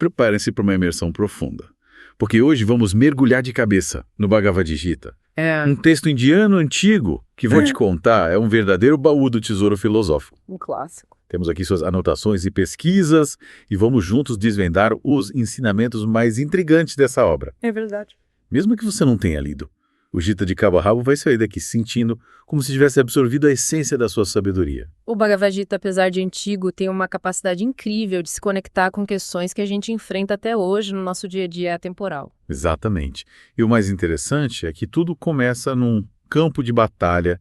Preparem-se para uma imersão profunda, porque hoje vamos mergulhar de cabeça no Bhagavad Gita. Um texto indiano antigo que vou te contar é um verdadeiro baú do tesouro filosófico. Um clássico. Temos aqui suas anotações e pesquisas e vamos juntos desvendar os ensinamentos mais intrigantes dessa obra. É verdade. Mesmo que você não tenha lido, o Gita de cabo a rabo vai sair daqui sentindo como se tivesse absorvido a essência da sua sabedoria. O Bhagavad Gita, apesar de antigo, tem uma capacidade incrível de se conectar com questões que a gente enfrenta até hoje no nosso dia a dia atemporal. Exatamente. E o mais interessante é que tudo começa num campo de batalha.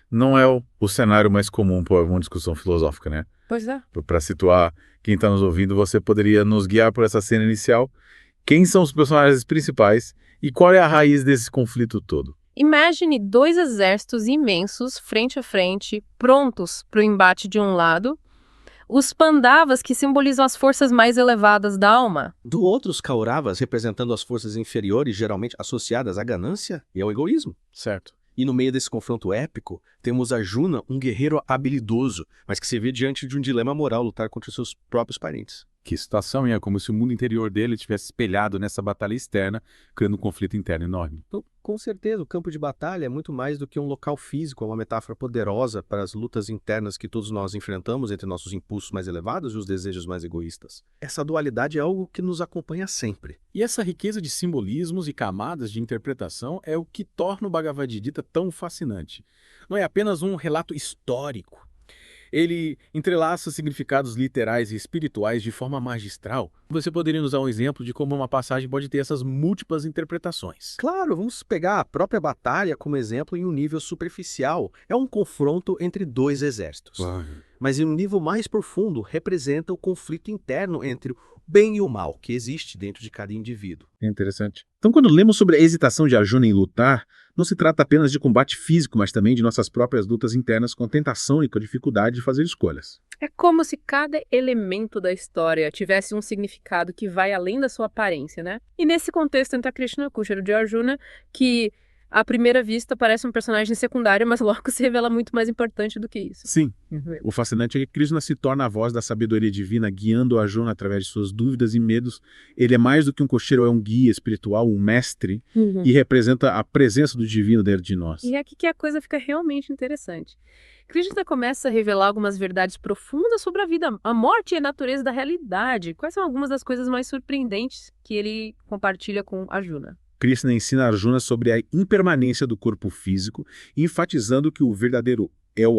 Não é o cenário mais comum para uma discussão filosófica, né? Pois é. Para situar quem está nos ouvindo, você poderia nos guiar por essa cena inicial? Quem são os personagens principais e qual é a raiz desse conflito todo? Imagine 2 exércitos imensos, frente a frente, prontos para o embate de um lado, os Pandavas, que simbolizam as forças mais elevadas da alma. Do outro, os Kauravas, representando as forças inferiores, geralmente associadas à ganância e ao egoísmo. Certo. E no meio desse confronto épico, temos Arjuna, um guerreiro habilidoso, mas que se vê diante de um dilema moral, lutar contra seus próprios parentes. Que situação, e é como se o mundo interior dele tivesse espelhado nessa batalha externa, criando um conflito interno enorme. Então, com certeza, o campo de batalha é muito mais do que um local físico, é uma metáfora poderosa para as lutas internas que todos nós enfrentamos entre nossos impulsos mais elevados e os desejos mais egoístas. Essa dualidade é algo que nos acompanha sempre. E essa riqueza de simbolismos e camadas de interpretação é o que torna o Bhagavad Gita tão fascinante. Não é apenas um relato histórico. Ele entrelaça significados literais e espirituais de forma magistral. Você poderia nos dar um exemplo de como uma passagem pode ter essas múltiplas interpretações? Claro, vamos pegar a própria batalha como exemplo em um nível superficial. É um confronto entre 2 exércitos. Mas em um nível mais profundo, representa o conflito interno entre o bem e o mal que existe dentro de cada indivíduo. É interessante. Então, quando lemos sobre a hesitação de Arjuna em lutar, não se trata apenas de combate físico, mas também de nossas próprias lutas internas com a tentação e com a dificuldade de fazer escolhas. É como se cada elemento da história tivesse um significado que vai além da sua aparência, né? E nesse contexto entra Krishna, Kushara de Arjuna, que à primeira vista parece um personagem secundário, mas logo se revela muito mais importante do que isso. Sim. O fascinante é que Krishna se torna a voz da sabedoria divina, guiando Arjuna através de suas dúvidas e medos. Ele é mais do que um cocheiro, é um guia espiritual, um mestre, e representa a presença do divino dentro de nós. E é aqui que a coisa fica realmente interessante. Krishna começa a revelar algumas verdades profundas sobre a vida, a morte e a natureza da realidade. Quais são algumas das coisas mais surpreendentes que ele compartilha com Arjuna? Krishna ensina Arjuna sobre a impermanência do corpo físico, enfatizando que o verdadeiro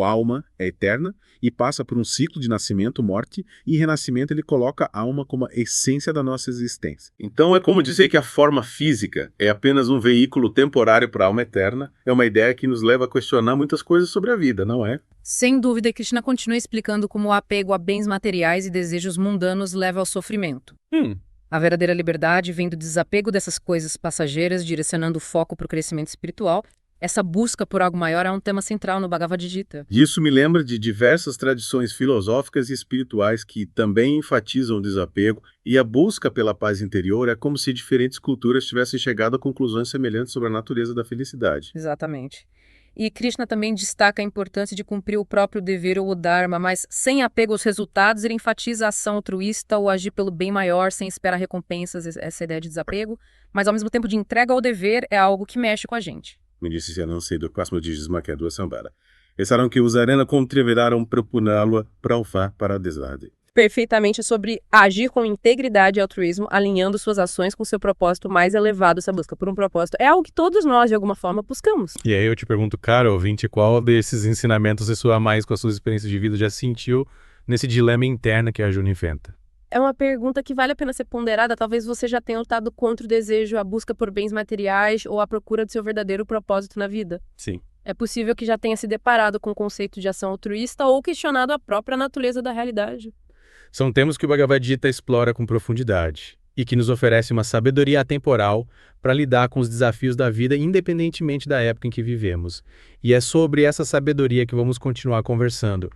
alma é eterna e passa por um ciclo de nascimento, morte e renascimento. Ele coloca a alma como a essência da nossa existência. Então é como dizer que a forma física é apenas um veículo temporário para a alma eterna. É uma ideia que nos leva a questionar muitas coisas sobre a vida, não é? Sem dúvida, Krishna continua explicando como o apego a bens materiais e desejos mundanos leva ao sofrimento. A verdadeira liberdade vem do desapego dessas coisas passageiras, direcionando o foco para o crescimento espiritual. Essa busca por algo maior é um tema central no Bhagavad Gita. Isso me lembra de diversas tradições filosóficas e espirituais que também enfatizam o desapego, e a busca pela paz interior é como se diferentes culturas tivessem chegado a conclusões semelhantes sobre a natureza da felicidade. Exatamente. E Krishna também destaca a importância de cumprir o próprio dever ou o dharma, mas sem apego aos resultados. Ele enfatiza a ação altruísta ou agir pelo bem maior sem esperar recompensas, essa ideia de desapego, mas ao mesmo tempo de entrega ao dever é algo que mexe com a gente. Me disse se não sei do próximo dígito que é do Sambara. Pensaram que usarena contribuirão propuná-lo para o far para a desvade. Perfeitamente sobre agir com integridade e altruísmo, alinhando suas ações com seu propósito mais elevado, essa busca por um propósito. É algo que todos nós, de alguma forma, buscamos. E aí eu te pergunto, cara, ouvinte, qual desses ensinamentos ressoa mais com as suas experiências de vida já sentiu nesse dilema interno que a Arjuna enfrenta? É uma pergunta que vale a pena ser ponderada. Talvez você já tenha lutado contra o desejo, a busca por bens materiais ou a procura do seu verdadeiro propósito na vida. Sim. É possível que já tenha se deparado com o conceito de ação altruísta ou questionado a própria natureza da realidade. São temas que o Bhagavad Gita explora com profundidade e que nos oferece uma sabedoria atemporal para lidar com os desafios da vida independentemente da época em que vivemos. E é sobre essa sabedoria que vamos continuar conversando.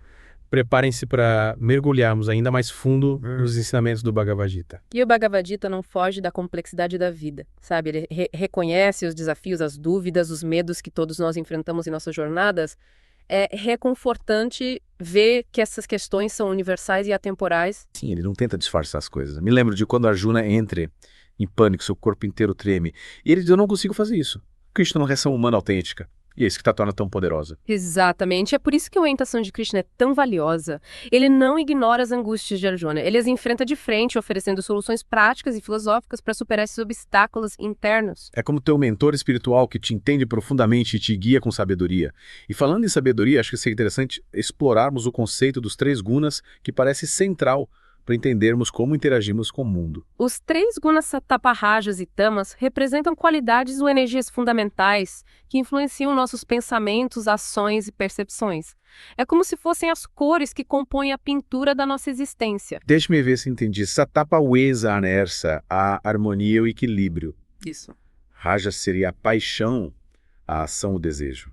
Preparem-se para mergulharmos ainda mais fundo nos ensinamentos do Bhagavad Gita. E o Bhagavad Gita não foge da complexidade da vida, sabe? Ele reconhece os desafios, as dúvidas, os medos que todos nós enfrentamos em nossas jornadas. É reconfortante ver que essas questões são universais e atemporais. Sim, ele não tenta disfarçar as coisas. Me lembro de quando Arjuna entra em pânico, seu corpo inteiro treme. E ele diz, eu não consigo fazer isso. Krishna é uma reação humana autêntica. E é isso que a torna tão poderosa. Exatamente. É por isso que a orientação de Krishna é tão valiosa. Ele não ignora as angústias de Arjuna. Ele as enfrenta de frente, oferecendo soluções práticas e filosóficas para superar esses obstáculos internos. É como teu mentor espiritual que te entende profundamente e te guia com sabedoria. E falando em sabedoria, acho que seria interessante explorarmos o conceito dos 3 gunas, que parece central para entendermos como interagimos com o mundo. Os 3 gunas sattva, rajas e tamas representam qualidades ou energias fundamentais que influenciam nossos pensamentos, ações e percepções. É como se fossem as cores que compõem a pintura da nossa existência. Deixe-me ver se entendi. Sattva uesa anersa, a harmonia e o equilíbrio. Isso. Raja seria a paixão, a ação, o desejo.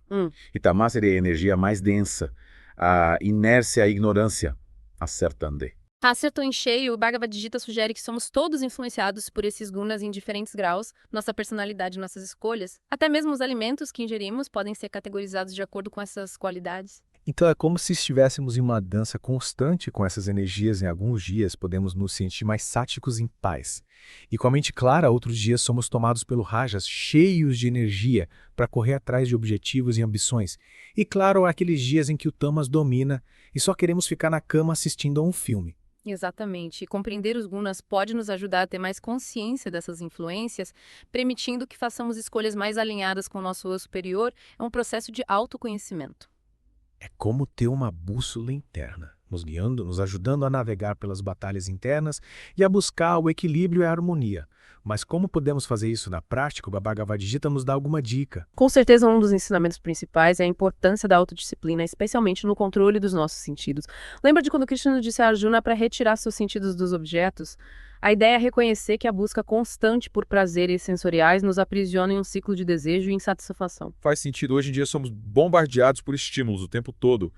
E Tamas seria a energia mais densa, a inércia, a ignorância, acertande. Acertou em cheio, o Bhagavad Gita sugere que somos todos influenciados por esses gunas em diferentes graus, nossa personalidade e nossas escolhas. Até mesmo os alimentos que ingerimos podem ser categorizados de acordo com essas qualidades. Então é como se estivéssemos em uma dança constante com essas energias. Em alguns dias podemos nos sentir mais sáticos em paz. E com a mente clara, outros dias somos tomados pelo rajas, cheios de energia, para correr atrás de objetivos e ambições. E claro, há aqueles dias em que o tamas domina e só queremos ficar na cama assistindo a um filme. Exatamente. E compreender os gunas pode nos ajudar a ter mais consciência dessas influências, permitindo que façamos escolhas mais alinhadas com o nosso eu superior. É um processo de autoconhecimento. É como ter uma bússola interna, nos guiando, nos ajudando a navegar pelas batalhas internas e a buscar o equilíbrio e a harmonia. Mas como podemos fazer isso na prática? O Bhagavad Gita nos dá alguma dica. Com certeza, um dos ensinamentos principais é a importância da autodisciplina, especialmente no controle dos nossos sentidos. Lembra de quando Krishna disse a Arjuna para retirar seus sentidos dos objetos? A ideia é reconhecer que a busca constante por prazeres sensoriais nos aprisiona em um ciclo de desejo e insatisfação. Faz sentido. Hoje em dia somos bombardeados por estímulos o tempo todo.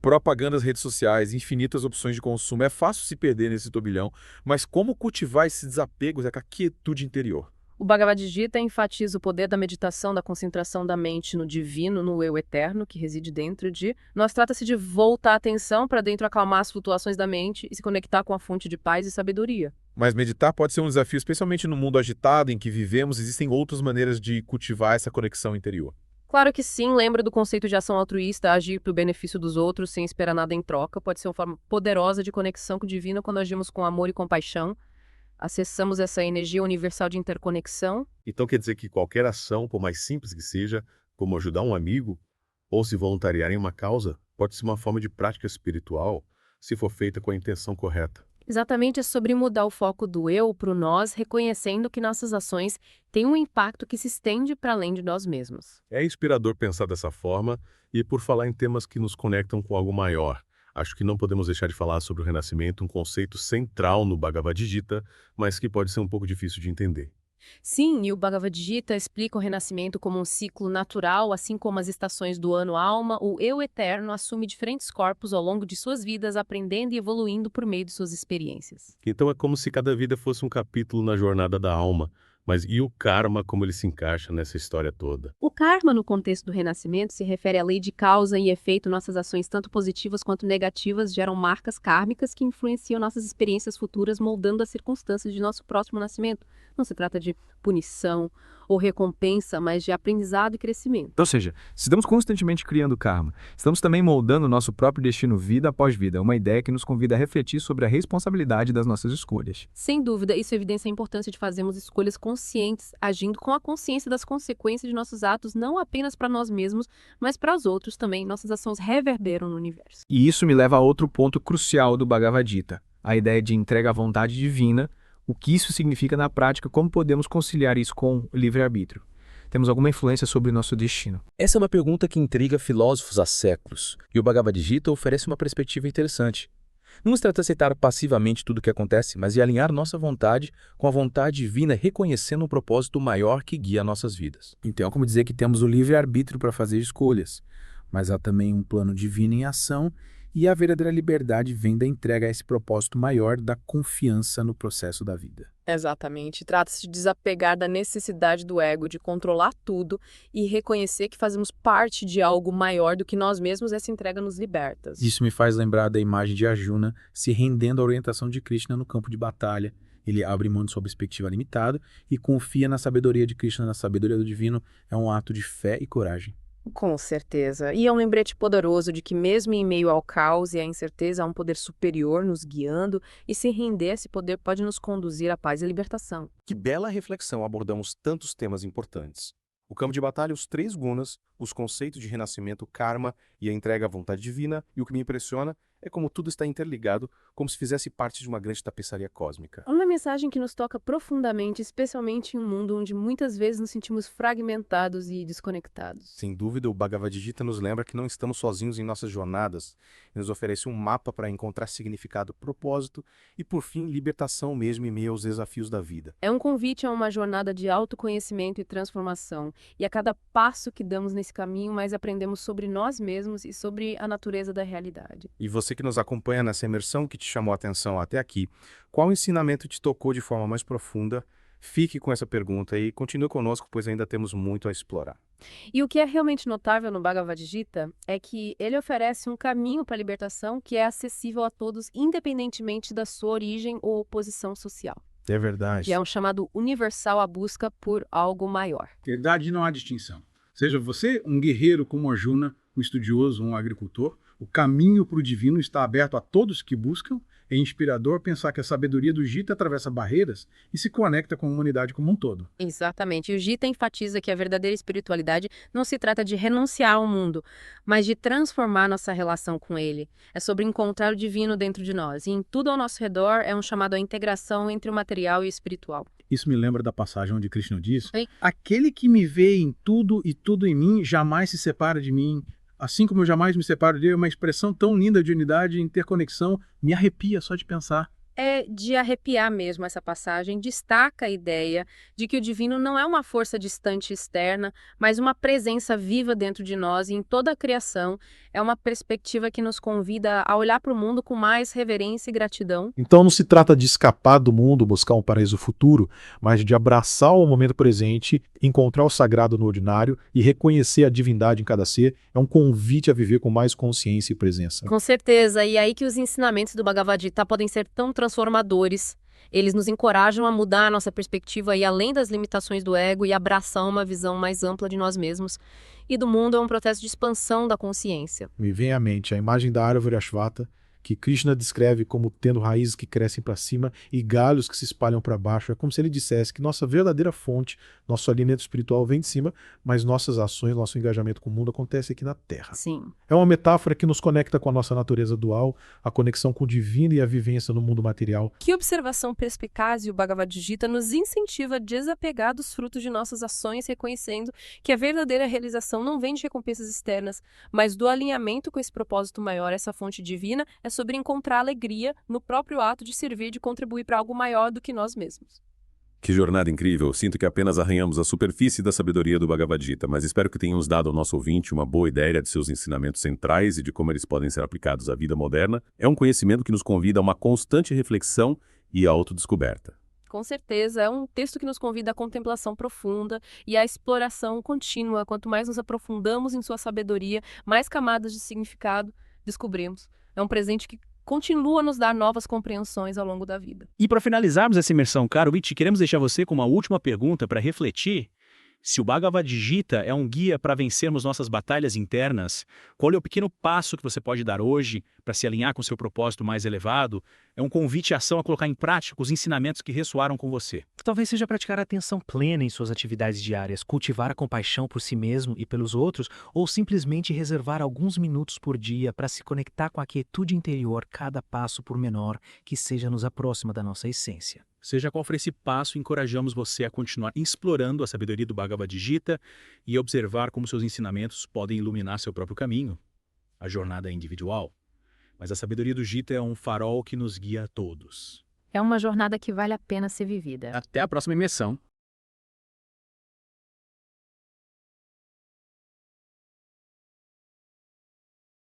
Propagandas, redes sociais, infinitas opções de consumo. É fácil se perder nesse turbilhão, mas como cultivar esse desapego, a quietude interior? O Bhagavad Gita enfatiza o poder da meditação, da concentração da mente no divino, no eu eterno, que reside dentro de nós. Trata-se de voltar a atenção para dentro, acalmar as flutuações da mente e se conectar com a fonte de paz e sabedoria. Mas meditar pode ser um desafio, especialmente no mundo agitado em que vivemos. Existem outras maneiras de cultivar essa conexão interior. Claro que sim, lembra do conceito de ação altruísta, agir para o benefício dos outros sem esperar nada em troca. Pode ser uma forma poderosa de conexão com o divino quando agimos com amor e compaixão. Acessamos essa energia universal de interconexão. Então quer dizer que qualquer ação, por mais simples que seja, como ajudar um amigo ou se voluntariar em uma causa, pode ser uma forma de prática espiritual, se for feita com a intenção correta. Exatamente, é sobre mudar o foco do eu para o nós, reconhecendo que nossas ações têm um impacto que se estende para além de nós mesmos. É inspirador pensar dessa forma e por falar em temas que nos conectam com algo maior. Acho que não podemos deixar de falar sobre o renascimento, um conceito central no Bhagavad Gita, mas que pode ser um pouco difícil de entender. Sim, e o Bhagavad Gita explica o renascimento como um ciclo natural, assim como as estações do ano alma. O eu eterno assume diferentes corpos ao longo de suas vidas, aprendendo e evoluindo por meio de suas experiências. Então é como se cada vida fosse um capítulo na jornada da alma. Mas e o karma, como ele se encaixa nessa história toda? O karma, no contexto do renascimento, se refere à lei de causa e efeito. Nossas ações, tanto positivas quanto negativas, geram marcas kármicas que influenciam nossas experiências futuras, moldando as circunstâncias de nosso próximo nascimento. Não se trata de punição ou recompensa, mas de aprendizado e crescimento. Ou seja, se estamos constantemente criando karma, estamos também moldando o nosso próprio destino vida após vida. É uma ideia que nos convida a refletir sobre a responsabilidade das nossas escolhas. Sem dúvida, isso evidencia a importância de fazermos escolhas conscientes, agindo com a consciência das consequências de nossos atos, não apenas para nós mesmos, mas para os outros também. Nossas ações reverberam no universo. E isso me leva a outro ponto crucial do Bhagavad Gita, a ideia de entrega à vontade divina. O que isso significa na prática, como podemos conciliar isso com o livre-arbítrio? Temos alguma influência sobre o nosso destino? Essa é uma pergunta que intriga filósofos há séculos, e o Bhagavad Gita oferece uma perspectiva interessante. Não se trata de aceitar passivamente tudo o que acontece, mas de alinhar nossa vontade com a vontade divina, reconhecendo um propósito maior que guia nossas vidas. Então é como dizer que temos o livre-arbítrio para fazer escolhas, mas há também um plano divino em ação E a verdadeira liberdade vem da entrega a esse propósito maior da confiança no processo da vida. Exatamente. Trata-se de desapegar da necessidade do ego de controlar tudo e reconhecer que fazemos parte de algo maior do que nós mesmos. Essa entrega nos liberta. Isso me faz lembrar da imagem de Arjuna se rendendo à orientação de Krishna no campo de batalha. Ele abre mão de sua perspectiva limitada e confia na sabedoria de Krishna, na sabedoria do divino. É um ato de fé e coragem. Com certeza. E é um lembrete poderoso de que mesmo em meio ao caos e à incerteza, há um poder superior nos guiando, e se render a esse poder pode nos conduzir à paz e libertação. Que bela reflexão, abordamos tantos temas importantes. O campo de batalha, os 3 gunas, os conceitos de renascimento, karma e a entrega à vontade divina, e o que me impressiona é como tudo está interligado, como se fizesse parte de uma grande tapeçaria cósmica. Uma mensagem que nos toca profundamente, especialmente em um mundo onde muitas vezes nos sentimos fragmentados e desconectados. Sem dúvida, o Bhagavad Gita nos lembra que não estamos sozinhos em nossas jornadas, e nos oferece um mapa para encontrar significado, propósito e, por fim, libertação mesmo em meio aos desafios da vida. É um convite a uma jornada de autoconhecimento e transformação, e a cada passo que damos nesse caminho, mais aprendemos sobre nós mesmos e sobre a natureza da realidade. E você que nos acompanha nessa imersão que te chamou a atenção até aqui, qual ensinamento te tocou de forma mais profunda? Fique com essa pergunta e continue conosco, pois ainda temos muito a explorar. E o que é realmente notável no Bhagavad Gita é que ele oferece um caminho para a libertação que é acessível a todos, independentemente da sua origem ou posição social. É verdade. E é um chamado universal à busca por algo maior. Verdade, não há distinção. Seja você um guerreiro como Arjuna, um estudioso, um agricultor, o caminho para o divino está aberto a todos que buscam. É inspirador pensar que a sabedoria do Gita atravessa barreiras e se conecta com a humanidade como um todo. Exatamente. E o Gita enfatiza que a verdadeira espiritualidade não se trata de renunciar ao mundo, mas de transformar nossa relação com ele. É sobre encontrar o divino dentro de nós. E em tudo ao nosso redor é um chamado à integração entre o material e o espiritual. Isso me lembra da passagem onde Krishna diz: Sim. Aquele que me vê em tudo e tudo em mim jamais se separa de mim. Assim como eu jamais me separo dele, é uma expressão tão linda de unidade e interconexão, me arrepia só de pensar. É de arrepiar mesmo essa passagem, destaca a ideia de que o divino não é uma força distante e externa, mas uma presença viva dentro de nós e em toda a criação. É uma perspectiva que nos convida a olhar para o mundo com mais reverência e gratidão. Então não se trata de escapar do mundo, buscar um paraíso futuro, mas de abraçar o momento presente, encontrar o sagrado no ordinário e reconhecer a divindade em cada ser. É um convite a viver com mais consciência e presença. Com certeza, e aí que os ensinamentos do Bhagavad Gita podem ser tão transformadores. Eles nos encorajam a mudar a nossa perspectiva e além das limitações do ego e abraçar uma visão mais ampla de nós mesmos e do mundo. É um processo de expansão da consciência. Me vem à mente a imagem da árvore Ashwata, que Krishna descreve como tendo raízes que crescem para cima e galhos que se espalham para baixo. É como se ele dissesse que nossa verdadeira fonte, nosso alimento espiritual vem de cima, mas nossas ações, nosso engajamento com o mundo acontece aqui na Terra. Sim. É uma metáfora que nos conecta com a nossa natureza dual, a conexão com o divino e a vivência no mundo material. Que observação perspicaz, e o Bhagavad Gita nos incentiva a desapegar dos frutos de nossas ações, reconhecendo que a verdadeira realização não vem de recompensas externas, mas do alinhamento com esse propósito maior. Essa fonte divina é sobre encontrar alegria no próprio ato de servir, de contribuir para algo maior do que nós mesmos. Que jornada incrível! Sinto que apenas arranhamos a superfície da sabedoria do Bhagavad Gita, mas espero que tenhamos dado ao nosso ouvinte uma boa ideia de seus ensinamentos centrais e de como eles podem ser aplicados à vida moderna. É um conhecimento que nos convida a uma constante reflexão e autodescoberta. Com certeza, é um texto que nos convida à contemplação profunda e à exploração contínua. Quanto mais nos aprofundamos em sua sabedoria, mais camadas de significado descobrimos. É um presente que continua a nos dar novas compreensões ao longo da vida. E para finalizarmos essa imersão, caro Witty, queremos deixar você com uma última pergunta para refletir. Se o Bhagavad Gita é um guia para vencermos nossas batalhas internas, qual é o pequeno passo que você pode dar hoje para se alinhar com seu propósito mais elevado? É um convite à ação a colocar em prática os ensinamentos que ressoaram com você. Talvez seja praticar a atenção plena em suas atividades diárias, cultivar a compaixão por si mesmo e pelos outros, ou simplesmente reservar alguns minutos por dia para se conectar com a quietude interior, cada passo por menor que seja nos aproxima da nossa essência. Seja qual for esse passo, encorajamos você a continuar explorando a sabedoria do Bhagavad Gita e observar como seus ensinamentos podem iluminar seu próprio caminho. A jornada é individual, mas a sabedoria do Gita é um farol que nos guia a todos. É uma jornada que vale a pena ser vivida. Até a próxima imersão.